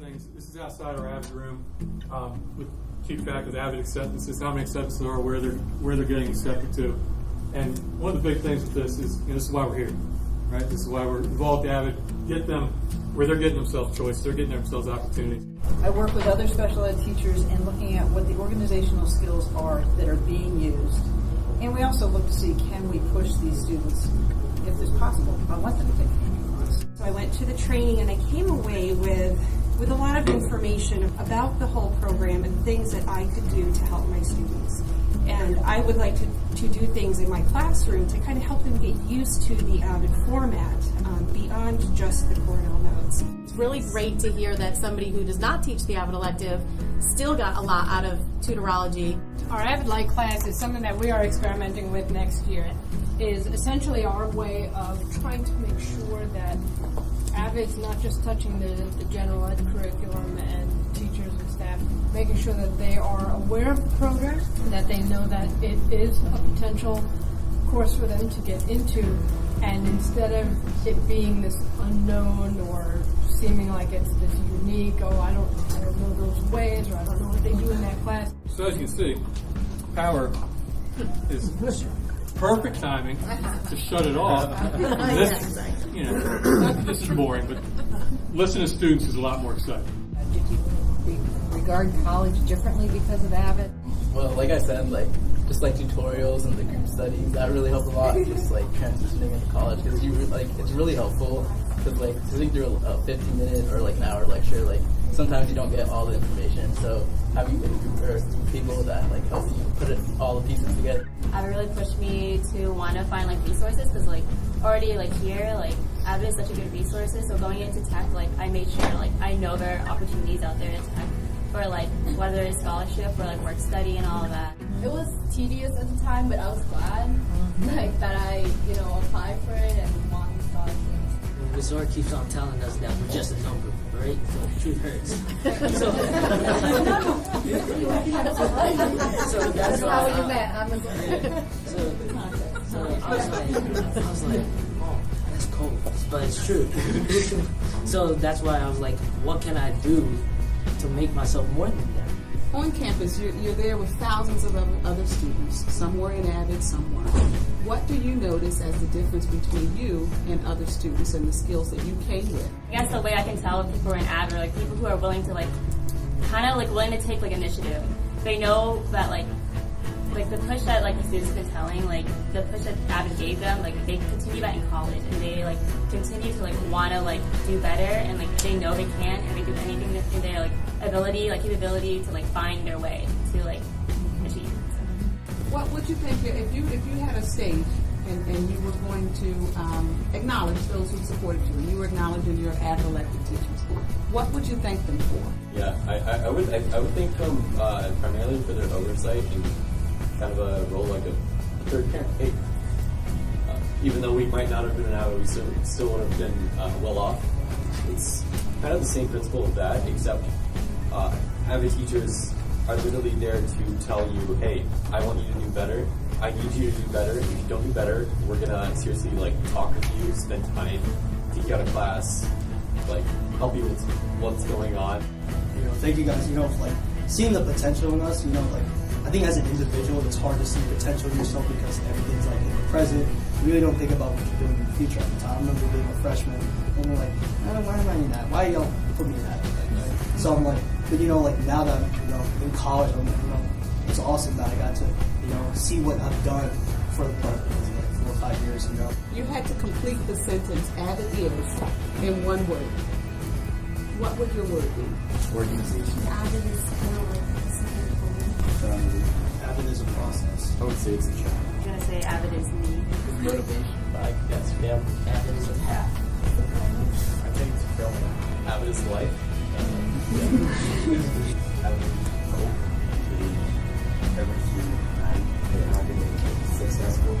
things. This is outside our AVID room with key fact of AVID acceptances, how many acceptances there are, where they're getting accepted to. And one of the big things with this is, this is why we're here, right? This is why we're involved with AVID. Get them where they're getting themselves choice, they're getting themselves opportunities. I work with other special ed teachers in looking at what the organizational skills are that are being used. And we also look to see, can we push these students, if it's possible. I want them to take the class. So I went to the training and I came away with a lot of information about the whole program and things that I could do to help my students. And I would like to do things in my classroom to kind of help them get used to the AVID format beyond just the Cornell notes. It's really great to hear that somebody who does not teach the AVID elective still got a lot out of tutorology. Our AVID Light class is something that we are experimenting with next year. It is essentially our way of trying to make sure that AVID's not just touching the general ed curriculum and teachers and staff, making sure that they are aware of the program, that they know that it is a potential course for them to get into, and instead of it being this unknown or seeming like it's this unique, I don't know those ways, or I don't know what they do in that class. So as you can see, power is perfect timing to shut it off. This, this is boring, but listening to students is a lot more exciting. Did you regard college differently because of AVID? Well, like I said, just tutorials and the group studies, that really helped a lot. Just transitioning into college, because it's really helpful. Because sitting through a 15-minute or an hour lecture, sometimes you don't get all the information. So having a group of people that help you put all the pieces together. AVID really pushed me to want to find resources, because already here AVID is such a good resource. So going into tech, I made sure I know there are opportunities out there in tech for whether it's scholarship or work study and all of that. It was tedious at the time, but I was glad that I applied for it and wanted scholarships. Resort keeps on telling us that we're just a number, right? So the truth hurts. So that's how you met. So I was like, oh, that's cold, but it's true. So that's why I was like, what can I do to make myself more than that? On campus, you're there with thousands of other students. Some were in AVID, some weren't. What do you notice as the difference between you and other students and the skills that you came with? I guess the way I can tell if people are in AVID, people who are willing to willing to take initiative. They know that the push that the students have been telling, the push that AVID gave them, they continue that in college, and they continue to want to do better, and they know they can, and they do anything in their capability to find their way to achieve. What would you think if you had a stage and you were going to acknowledge those who supported you, and you were acknowledging your AVID elected teachers? What would you thank them for? Yeah, I would thank them primarily for their oversight and kind of a role like a third parent. Hey, even though we might not have been an AVID, we still would have been well off. It's kind of the same principle of that, except AVID teachers are literally there to tell you, hey, I want you to do better. I need you to do better. If you don't do better, we're gonna seriously talk with you, spend time, take you out of class, help you with what's going on. Thank you guys. Seeing the potential in us. I think as an individual, it's hard to see potential in yourself because everything's in the present. You really don't think about what you're doing in the future at the time. I remember being a freshman, and we're why am I in that? Why y'all put me in that? So I'm but now that I'm in college, it's awesome that I got to see what I've done for the past 4 or 5 years. You had to complete the sentence AVID is in one word. What would your word be? Organization. AVID is AVID is a process. I would say it's a challenge. I'm going to say AVID is me. Motivation. Yes, AVID is a path. I think it's fulfillment. AVID is life. AVID is hope. Every student, I make it successful.